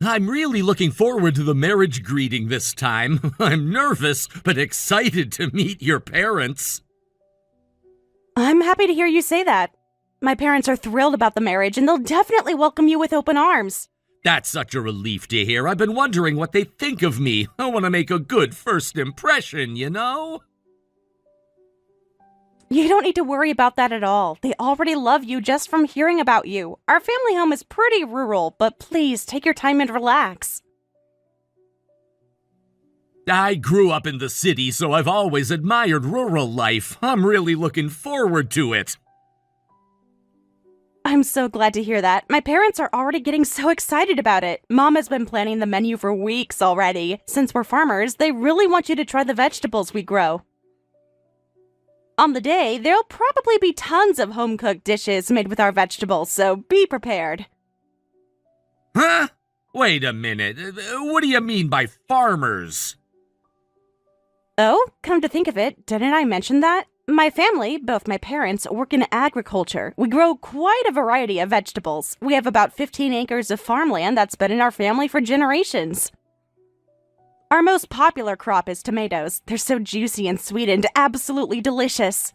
I'm really looking forward to the marriage greeting this time. I'm nervous, but excited to meet your parents. I'm happy to hear you say that. My parents are thrilled about the marriage, and they'll definitely welcome you with open arms. That's such a relief to hear. I've been wondering what they think of me. I want to make a good first impression, you know? You don't need to worry about that at all. They already love you just from hearing about you. Our family home is pretty rural, but please take your time and relax. I grew up in the city, so I've always admired rural life. I'm really looking forward to it. I'm so glad to hear that. My parents are already getting so excited about it. Mom has been planning the menu for weeks already. Since we're farmers, they really want you to try the vegetables we grow. On the day, there'll probably be tons of home-cooked dishes made with our vegetables, so be prepared. Huh? Wait a minute. What do you mean by farmers? Oh, come to think of it, didn't I mention that? My family, both my parents, work in agriculture. We grow quite a variety of vegetables. We have about 15 acres of farmland that's been in our family for generations. Our most popular crop is tomatoes. They're so juicy and sweet and absolutely delicious.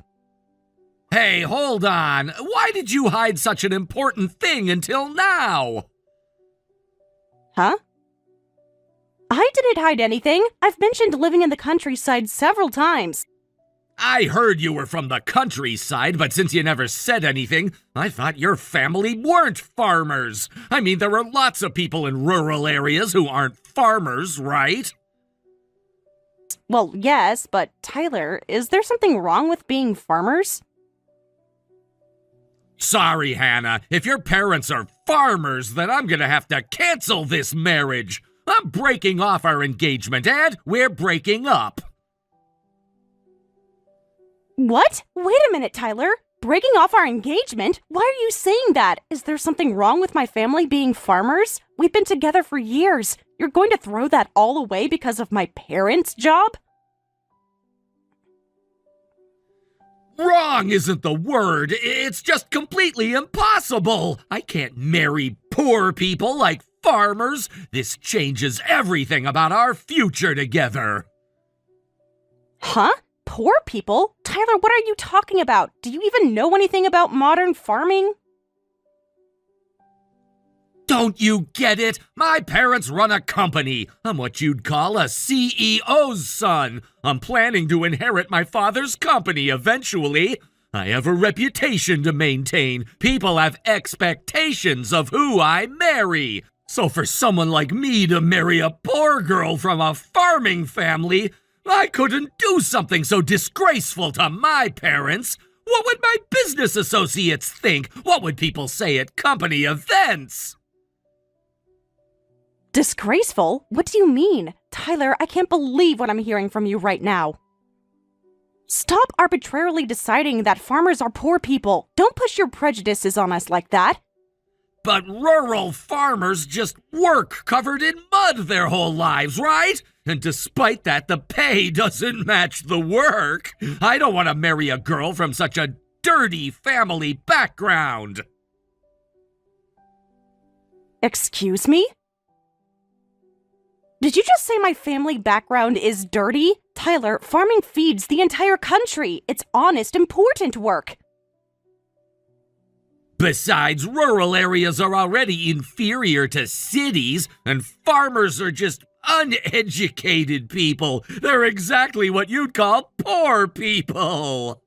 Hey, hold on. Why did you hide such an important thing until now? Huh? I didn't hide anything. I've mentioned living in the countryside several times. I heard you were from the countryside, but since you never said anything, I thought your family weren't farmers. I mean, there are lots of people in rural areas who aren't farmers, right? Well, yes, but Tyler, is there something wrong with being farmers? Sorry, Hannah. If your parents are farmers, then I'm gonna have to cancel this marriage. I'm breaking off our engagement, and we're breaking up. What? Wait a minute, Tyler. Breaking off our engagement? Why are you saying that? Is there something wrong with my family being farmers? We've been together for years. You're going to throw that all away because of my parents' job? Wrong isn't the word. It's just completely impossible. I can't marry poor people like farmers. This changes everything about our future together. Huh? Poor people? Tyler, what are you talking about? Do you even know anything about modern farming? Don't you get it? My parents run a company. I'm what you'd call a CEO's son. I'm planning to inherit my father's company eventually. I have a reputation to maintain. People have expectations of who I marry. So for someone like me to marry a poor girl from a farming family, I couldn't do something so disgraceful to my parents. What would my business associates think? What would people say at company events? Disgraceful? What do you mean? Tyler, I can't believe what I'm hearing from you right now. Stop arbitrarily deciding that farmers are poor people. Don't push your prejudices on us like that. But rural farmers just work covered in mud their whole lives, right? And despite that, the pay doesn't match the work. I don't want to marry a girl from such a dirty family background. Excuse me? Did you just say my family background is dirty? Tyler, farming feeds the entire country. It's honest, important work. Besides, rural areas are already inferior to cities, and farmers are just uneducated people. They're exactly what you'd call poor people.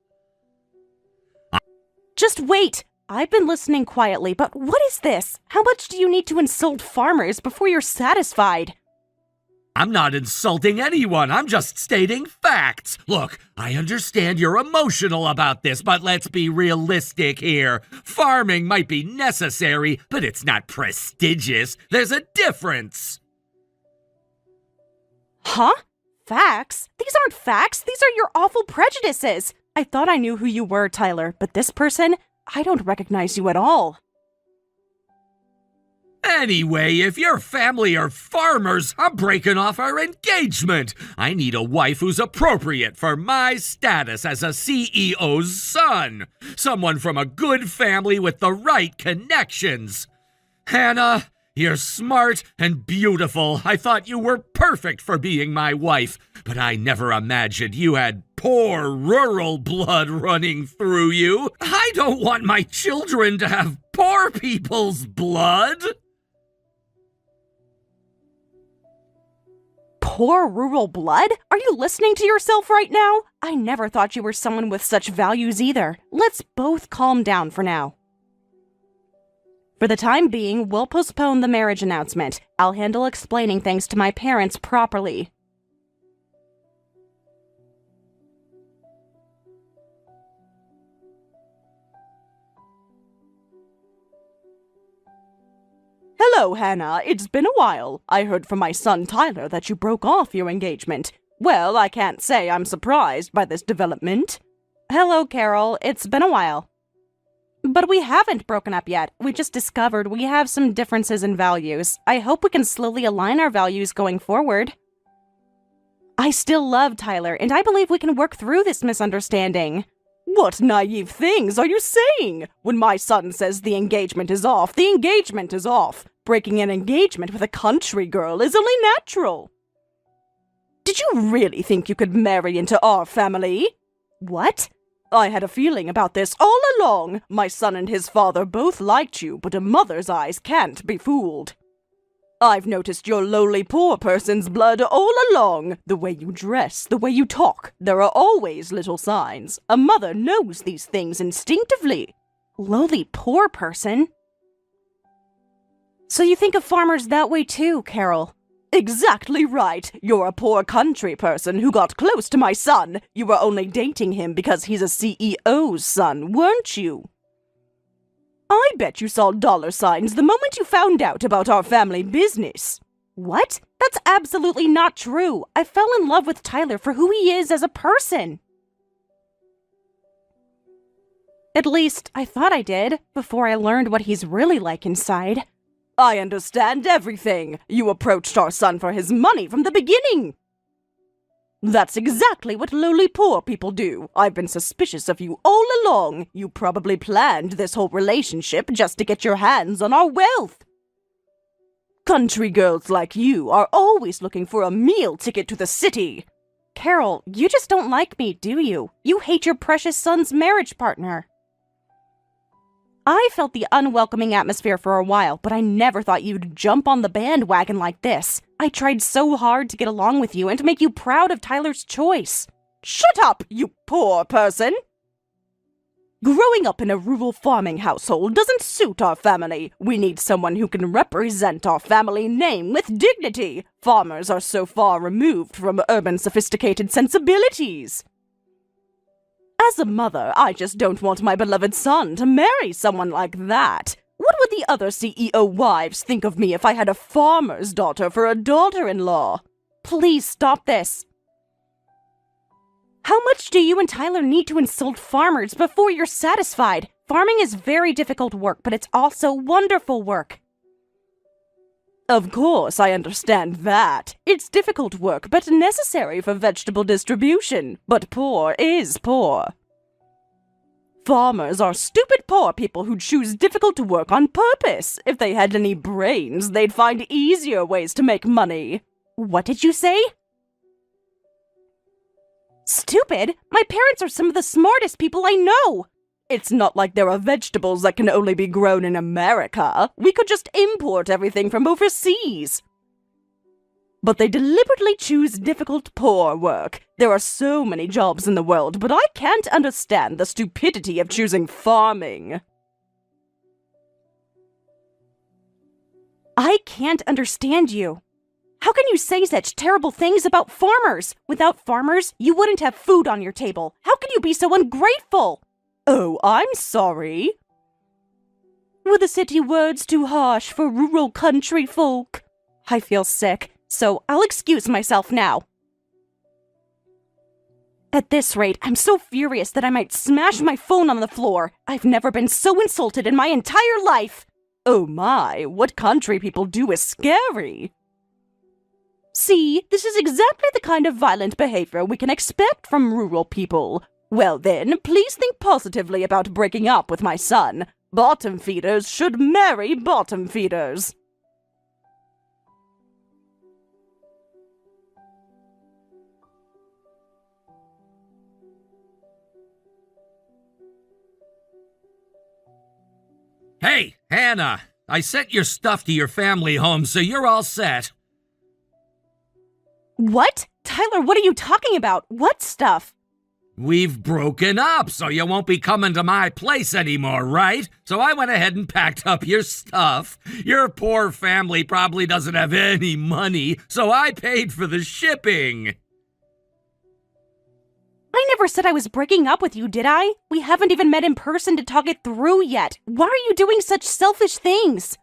Just wait. I've been listening quietly, but what is this? How much do you need to insult farmers before you're satisfied? I'm not insulting anyone. I'm just stating facts. Look, I understand you're emotional about this, but let's be realistic here. Farming might be necessary, but it's not prestigious. There's a difference. Huh? Facts? These aren't facts. These are your awful prejudices. I thought I knew who you were, Tyler, but this person, I don't recognize you at all. Anyway, if your family are farmers, I'm breaking off our engagement. I need a wife who's appropriate for my status as a CEO's son. Someone from a good family with the right connections. Hannah, You're smart and beautiful. I thought you were perfect for being my wife, but I never imagined you had poor rural blood running through you. I don't want my children to have poor people's blood. Poor rural blood? Are you listening to yourself right now? I never thought you were someone with such values either. Let's both calm down for now. For the time being, we'll postpone the marriage announcement. I'll handle explaining things to my parents properly. Hello, Hannah. It's been a while. I heard from my son Tyler that you broke off your engagement. Well, I can't say I'm surprised by this development. Hello, Carol. It's been a while. But we haven't broken up yet. We just discovered we have some differences in values. I hope we can slowly align our values going forward. I still love Tyler, and I believe we can work through this misunderstanding. What naive things are you saying? When my son says the engagement is off, the engagement is off. Breaking an engagement with a country girl is only natural. Did you really think you could marry into our family? What? I had a feeling about this all along. My son and his father both liked you, but a mother's eyes can't be fooled. I've noticed your lowly poor person's blood all along. The way you dress, the way you talk. There are always little signs. A mother knows these things instinctively. Lowly poor person? So you think of farmers that way too, Carol? Exactly right. You're a poor country person who got close to my son. You were only dating him because he's a CEO's son, weren't you? I bet you saw dollar signs the moment you found out about our family business. What? That's absolutely not true. I fell in love with Tyler for who he is as a person. At least, I thought I did, before I learned what he's really like inside. I understand everything. You approached our son for his money from the beginning. That's exactly what lowly poor people do. I've been suspicious of you all along. You probably planned this whole relationship just to get your hands on our wealth. Country girls like you are always looking for a meal ticket to the city. Carol, you just don't like me, do you? You hate your precious son's marriage partner. I felt the unwelcoming atmosphere for a while, but I never thought you'd jump on the bandwagon like this. I tried so hard to get along with you and to make you proud of Tyler's choice. Shut up, you poor person! Growing up in a rural farming household doesn't suit our family. We need someone who can represent our family name with dignity. Farmers are so far removed from urban sophisticated sensibilities. As a mother, I just don't want my beloved son to marry someone like that. What would the other CEO wives think of me if I had a farmer's daughter for a daughter-in-law? Please stop this. How much do you and Tyler need to insult farmers before you're satisfied? Farming is very difficult work, but it's also wonderful work. Of course, I understand that. It's difficult work, but necessary for vegetable distribution. But poor is poor. Farmers are stupid poor people who choose difficult work on purpose. If they had any brains, they'd find easier ways to make money. What did you say? Stupid? My parents are some of the smartest people I know. It's not like there are vegetables that can only be grown in America. We could just import everything from overseas. But they deliberately choose difficult, poor work. There are so many jobs in the world, but I can't understand the stupidity of choosing farming. I can't understand you. How can you say such terrible things about farmers? Without farmers, you wouldn't have food on your table. How can you be so ungrateful? Oh, I'm sorry. Were the city words too harsh for rural country folk? I feel sick, so I'll excuse myself now. At this rate, I'm so furious that I might smash my phone on the floor. I've never been so insulted in my entire life. Oh my, what country people do is scary. See, this is exactly the kind of violent behavior we can expect from rural people. Well then, please think positively about breaking up with my son. Bottom feeders should marry bottom feeders. Hey, Hannah, I sent your stuff to your family home, so you're all set. What? Tyler, what are you talking about? What stuff? We've broken up, so you won't be coming to my place anymore, right? So I went ahead and packed up your stuff. Your poor family probably doesn't have any money, so I paid for the shipping. I never said I was breaking up with you, did I? We haven't even met in person to talk it through yet. Why are you doing such selfish things?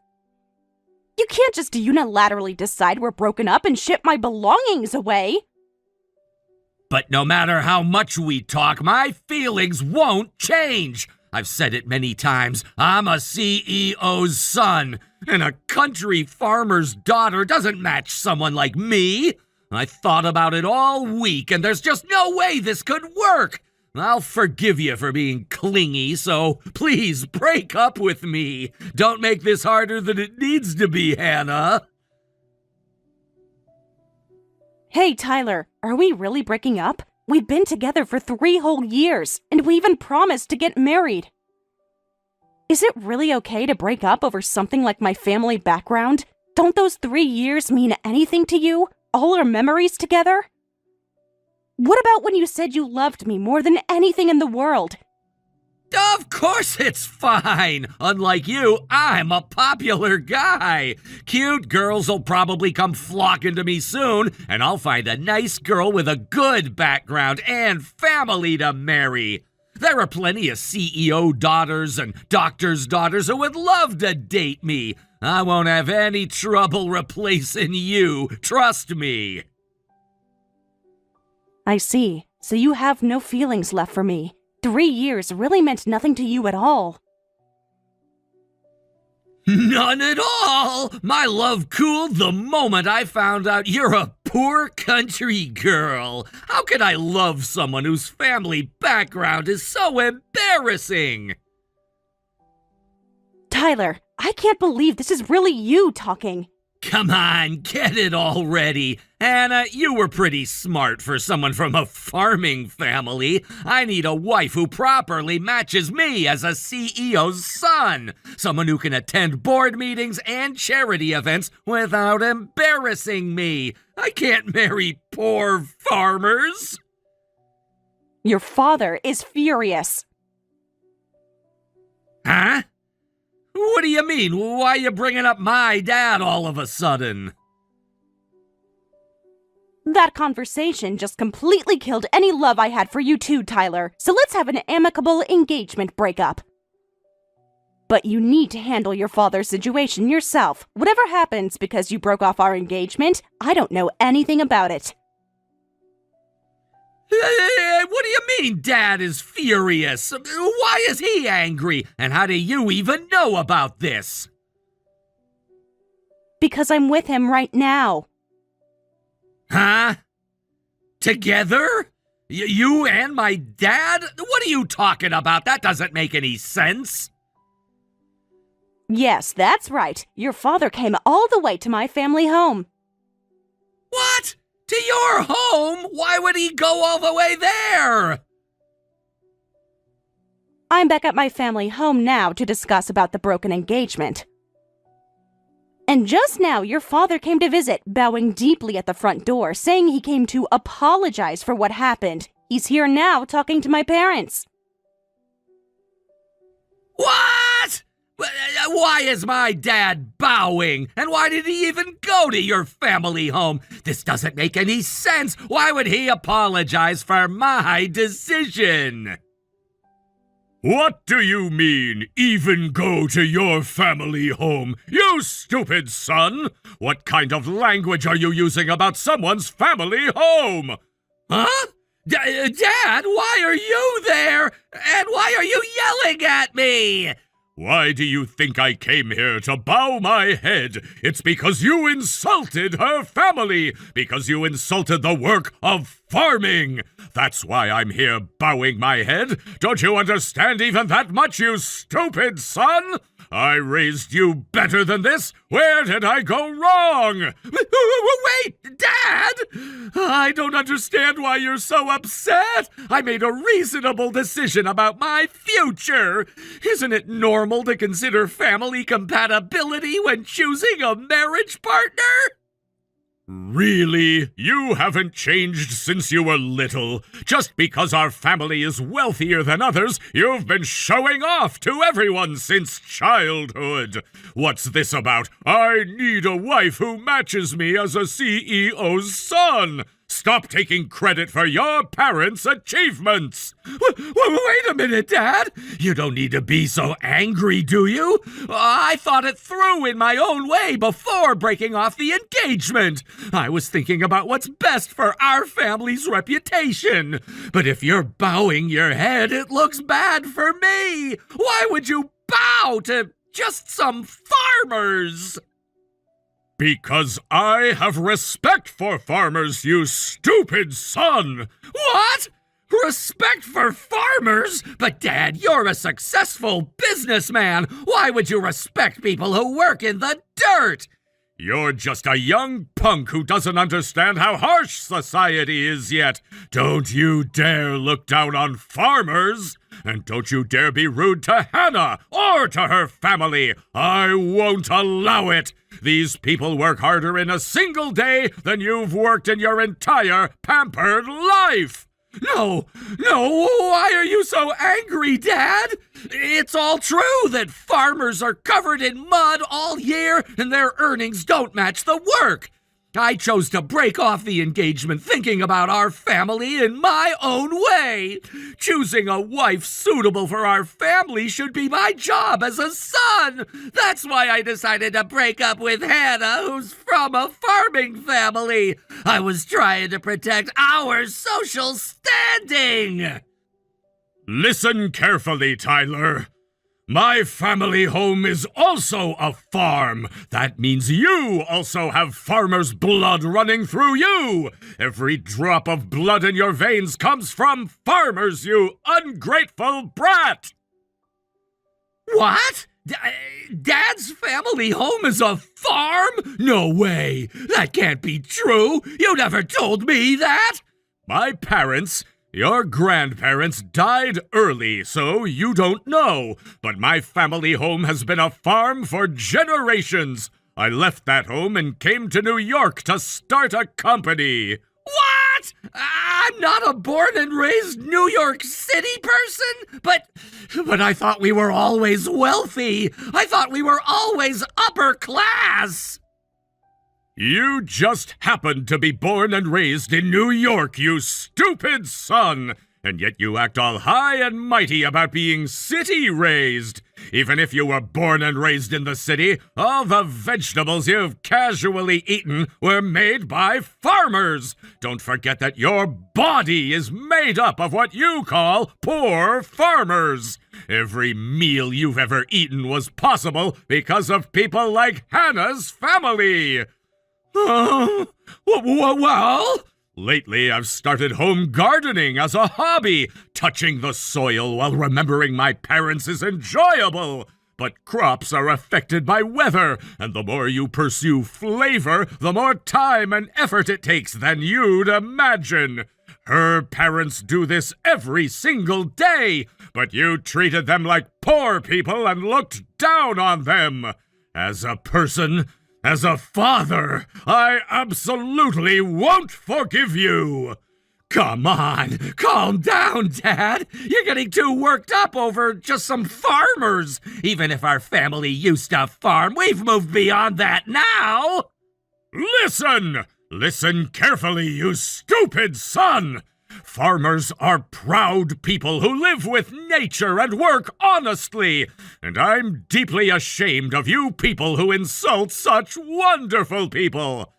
You can't just unilaterally decide we're broken up and ship my belongings away. But no matter how much we talk, my feelings won't change. I've said it many times. I'm a CEO's son, and a country farmer's daughter doesn't match someone like me. I thought about it all week, and there's just no way this could work. I'll forgive you for being clingy, so please break up with me. Don't make this harder than it needs to be, Hannah. Hey, Tyler, are we really breaking up? We've been together for 3 whole years, and we even promised to get married. Is it really okay to break up over something like my family background? Don't those 3 years mean anything to you? All our memories together? What about when you said you loved me more than anything in the world? Of course it's fine. Unlike you, I'm a popular guy. Cute girls will probably come flocking to me soon, and I'll find a nice girl with a good background and family to marry. There are plenty of CEO daughters and doctors' daughters who would love to date me. I won't have any trouble replacing you, trust me. I see. So you have no feelings left for me. 3 years really meant nothing to you at all. None at all! My love cooled the moment I found out you're a poor country girl. How could I love someone whose family background is so embarrassing? Tyler, I can't believe this is really you talking. Come on, get it already. Hannah, you were pretty smart for someone from a farming family. I need a wife who properly matches me as a CEO's son. Someone who can attend board meetings and charity events without embarrassing me. I can't marry poor farmers. Your father is furious. Huh? What do you mean? Why are you bringing up my dad all of a sudden? That conversation just completely killed any love I had for you too, Tyler. So let's have an amicable engagement breakup. But you need to handle your father's situation yourself. Whatever happens because you broke off our engagement, I don't know anything about it. What do you mean Dad is furious? Why is he angry? And how do you even know about this? Because I'm with him right now. Huh? Together? You and my dad? What are you talking about? That doesn't make any sense. Yes, that's right. Your father came all the way to my family home. What? To your home? Why would he go all the way there? I'm back at my family home now to discuss about the broken engagement. And just now, your father came to visit, bowing deeply at the front door, saying he came to apologize for what happened. He's here now talking to my parents. What? Why is my dad bowing? And why did he even go to your family home? This doesn't make any sense. Why would he apologize for my decision? What do you mean, even go to your family home? You stupid son! What kind of language are you using about someone's family home? Huh? Dad, why are you there? And why are you yelling at me? Why do you think I came here to bow my head? It's because you insulted her family, because you insulted the work of farming. That's why I'm here bowing my head. Don't you understand even that much, you stupid son? I raised you better than this. Where did I go wrong? Wait, Dad! I don't understand why you're so upset. I made a reasonable decision about my future. Isn't it normal to consider family compatibility when choosing a marriage partner? Really? You haven't changed since you were little. Just because our family is wealthier than others, you've been showing off to everyone since childhood. What's this about? I need a wife who matches me as a CEO's son. Stop taking credit for your parents' achievements. Wait a minute, Dad. You don't need to be so angry, do you? I thought it through in my own way before breaking off the engagement. I was thinking about what's best for our family's reputation. But if you're bowing your head, it looks bad for me. Why would you bow to just some farmers? Because I have respect for farmers, you stupid son! What? Respect for farmers? But Dad, you're a successful businessman. Why would you respect people who work in the dirt? You're just a young punk who doesn't understand how harsh society is yet. Don't you dare look down on farmers. And don't you dare be rude to Hannah or to her family. I won't allow it. These people work harder in a single day than you've worked in your entire pampered life. No, why are you so angry, Dad? It's all true that farmers are covered in mud all year and their earnings don't match the work. I chose to break off the engagement thinking about our family in my own way. Choosing a wife suitable for our family should be my job as a son. That's why I decided to break up with Hannah, who's from a farming family. I was trying to protect our social standing. Listen carefully, Tyler. My family home is also a farm. That means you also have farmer's blood running through you. Every drop of blood in your veins comes from farmers, you ungrateful brat. What? Dad's family home is a farm? No way. That can't be true. You never told me that. My parents... Your grandparents died early, so you don't know. But my family home has been a farm for generations. I left that home and came to New York to start a company. What? I'm not a born and raised New York City person? But I thought we were always wealthy. I thought we were always upper class. You just happened to be born and raised in New York, you stupid son! And yet you act all high and mighty about being city-raised. Even if you were born and raised in the city, all the vegetables you've casually eaten were made by farmers. Don't forget that your body is made up of what you call poor farmers. Every meal you've ever eaten was possible because of people like Hannah's family. Well? Lately, I've started home gardening as a hobby. Touching the soil while remembering my parents is enjoyable. But crops are affected by weather, and the more you pursue flavor, the more time and effort it takes than you'd imagine. Her parents do this every single day, but you treated them like poor people and looked down on them. As a person... As a father, I absolutely won't forgive you! Come on, calm down, Dad! You're getting too worked up over just some farmers! Even if our family used to farm, we've moved beyond that now! Listen! Listen carefully, you stupid son! Farmers are proud people who live with nature and work honestly, and I'm deeply ashamed of you people who insult such wonderful people.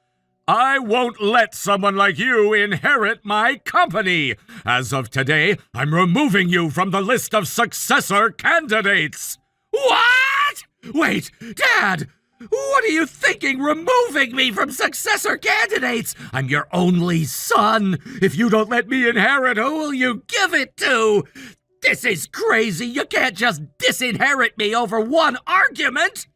I won't let someone like you inherit my company. As of today, I'm removing you from the list of successor candidates. What? Wait, Dad! What are you thinking, removing me from successor candidates? I'm your only son. If you don't let me inherit, who will you give it to? This is crazy. You can't just disinherit me over one argument.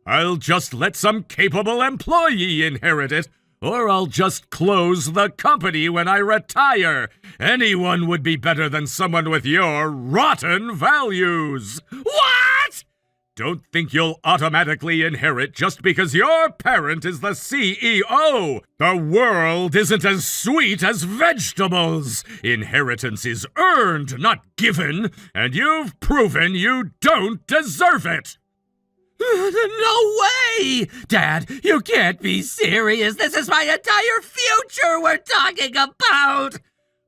I'll just let some capable employee inherit it, or I'll just close the company when I retire. Anyone would be better than someone with your rotten values. What? Don't think you'll automatically inherit just because your parent is the CEO. The world isn't as sweet as vegetables. Inheritance is earned, not given, and you've proven you don't deserve it. No way! Dad, you can't be serious. This is my entire future we're talking about.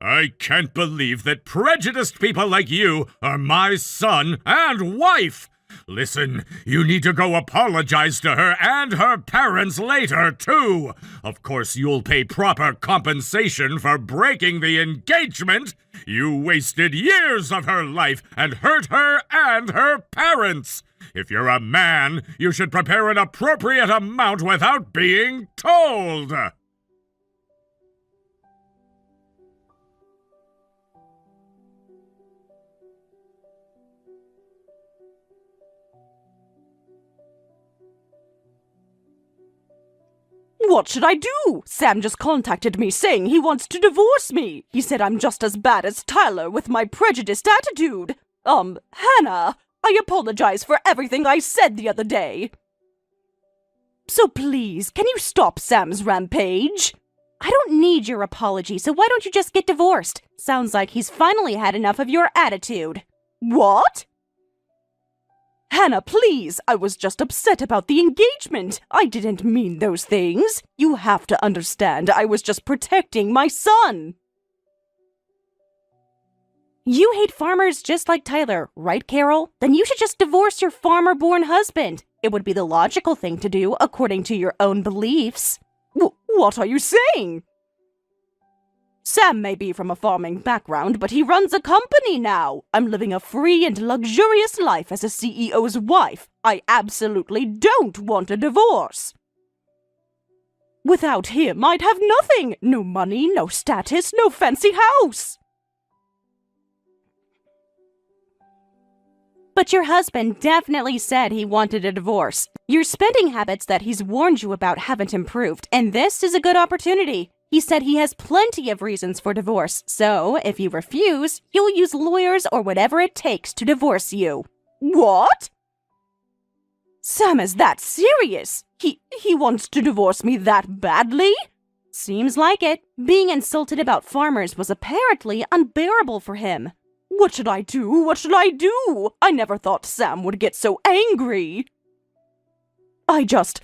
I can't believe that prejudiced people like you are my son and wife. Listen, you need to go apologize to her and her parents later, too. Of course, you'll pay proper compensation for breaking the engagement. You wasted years of her life and hurt her and her parents. If you're a man, you should prepare an appropriate amount without being told. What should I do? Sam just contacted me saying he wants to divorce me. He said I'm just as bad as Tyler with my prejudiced attitude. Hannah, I apologize for everything I said the other day. So please, can you stop Sam's rampage? I don't need your apology, so why don't you just get divorced? Sounds like he's finally had enough of your attitude. What? Hannah, please! I was just upset about the engagement. I didn't mean those things. You have to understand, I was just protecting my son. You hate farmers just like Tyler, right, Carol? Then you should just divorce your farmer-born husband. It would be the logical thing to do, according to your own beliefs. What are you saying? Sam may be from a farming background, but he runs a company now. I'm living a free and luxurious life as a CEO's wife. I absolutely don't want a divorce. Without him, I'd have nothing. No money, no status, no fancy house. But your husband definitely said he wanted a divorce. Your spending habits that he's warned you about haven't improved, and this is a good opportunity. He said he has plenty of reasons for divorce, so if you refuse, he'll use lawyers or whatever it takes to divorce you. What? Sam is that serious? He wants to divorce me that badly? Seems like it. Being insulted about farmers was apparently unbearable for him. What should I do? What should I do? I never thought Sam would get so angry. I just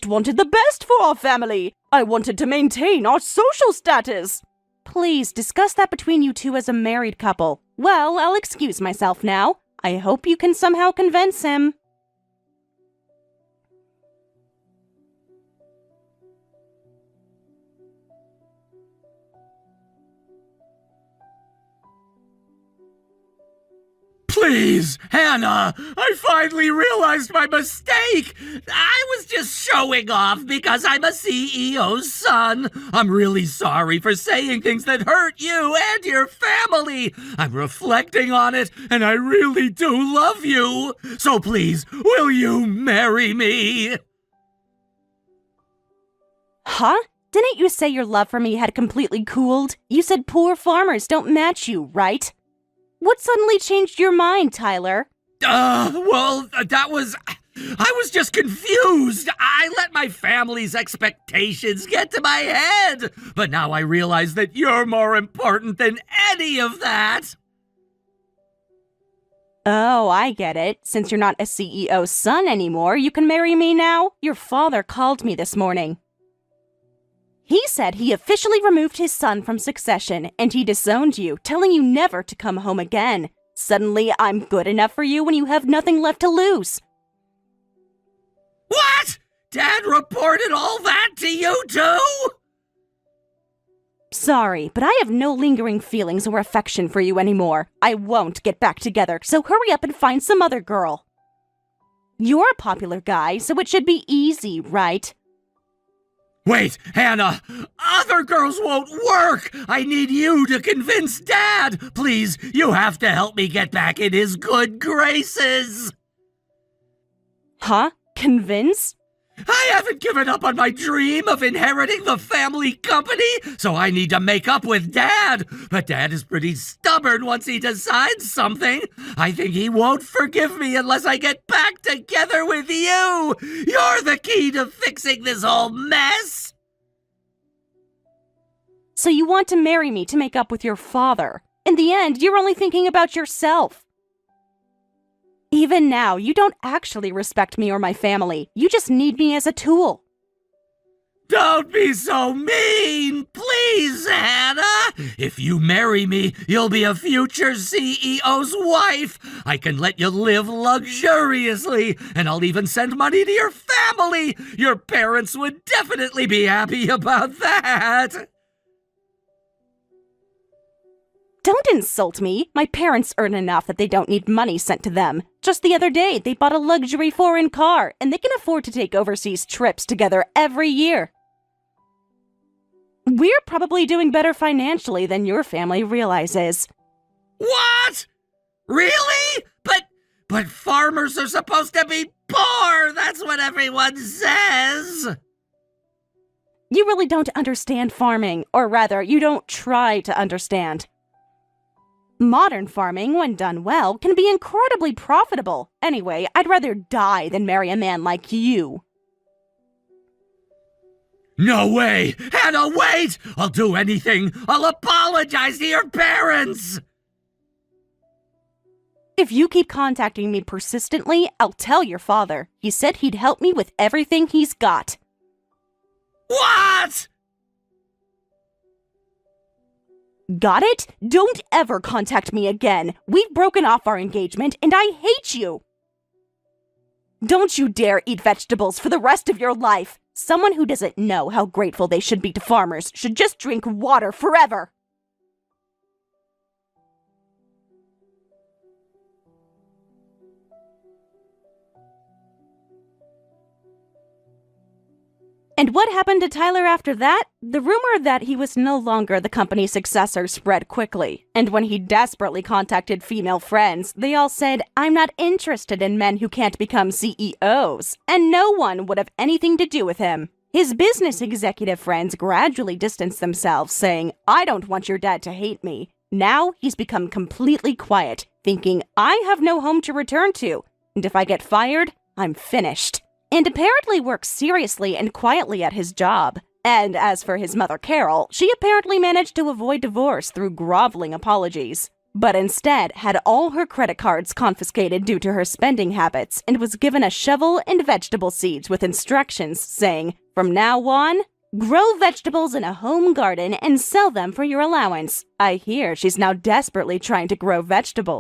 wanted the best for our family. I wanted to maintain our social status. Please discuss that between you two as a married couple. Well, I'll excuse myself now. I hope you can somehow convince him. Please, Hannah, I finally realized my mistake. I was just showing off because I'm a CEO's son. I'm really sorry for saying things that hurt you and your family. I'm reflecting on it, and I really do love you. So please, will you marry me? Huh? Didn't you say your love for me had completely cooled? You said poor farmers don't match you, right? What suddenly changed your mind, Tyler? I was just confused. I let my family's expectations get to my head. But now I realize that you're more important than any of that. Oh, I get it. Since you're not a CEO's son anymore, you can marry me now? Your father called me this morning. He said he officially removed his son from succession, and he disowned you, telling you never to come home again. Suddenly, I'm good enough for you when you have nothing left to lose. What? Dad reported all that to you too? Sorry, but I have no lingering feelings or affection for you anymore. I won't get back together, so hurry up and find some other girl. You're a popular guy, so it should be easy, right? Wait, Hannah, other girls won't work. I need you to convince Dad. Please, you have to help me get back in his good graces. Huh? Convince? I haven't given up on my dream of inheriting the family company, so I need to make up with Dad. But Dad is pretty stubborn once he decides something. I think he won't forgive me unless I get back together with you. You're the key to fixing this whole mess. So you want to marry me to make up with your father. In the end, you're only thinking about yourself. Even now, you don't actually respect me or my family. You just need me as a tool. Don't be so mean, please, Hannah. If you marry me, you'll be a future CEO's wife. I can let you live luxuriously, and I'll even send money to your family. Your parents would definitely be happy about that. Don't insult me. My parents earn enough that they don't need money sent to them. Just the other day, they bought a luxury foreign car, and they can afford to take overseas trips together every year. We're probably doing better financially than your family realizes. What? Really? But farmers are supposed to be poor. That's what everyone says. You really don't understand farming, or rather, you don't try to understand. Modern farming, when done well, can be incredibly profitable. Anyway, I'd rather die than marry a man like you. No way! Hannah, wait! I'll do anything! I'll apologize to your parents! If you keep contacting me persistently, I'll tell your father. He said he'd help me with everything he's got. What? Got it? Don't ever contact me again. We've broken off our engagement, and I hate you. Don't you dare eat vegetables for the rest of your life. Someone who doesn't know how grateful they should be to farmers should just drink water forever. And what happened to Tyler after that? The rumor that he was no longer the company's successor spread quickly, and when he desperately contacted female friends, they all said, "I'm not interested in men who can't become CEOs," and no one would have anything to do with him. His business executive friends gradually distanced themselves, saying, "I don't want your dad to hate me." Now he's become completely quiet, thinking, "I have no home to return to, and if I get fired, I'm finished." And apparently works seriously and quietly at his job. And as for his mother Carol, she apparently managed to avoid divorce through groveling apologies, but instead had all her credit cards confiscated due to her spending habits and was given a shovel and vegetable seeds with instructions saying, "From now on, grow vegetables in a home garden and sell them for your allowance." I hear she's now desperately trying to grow vegetables.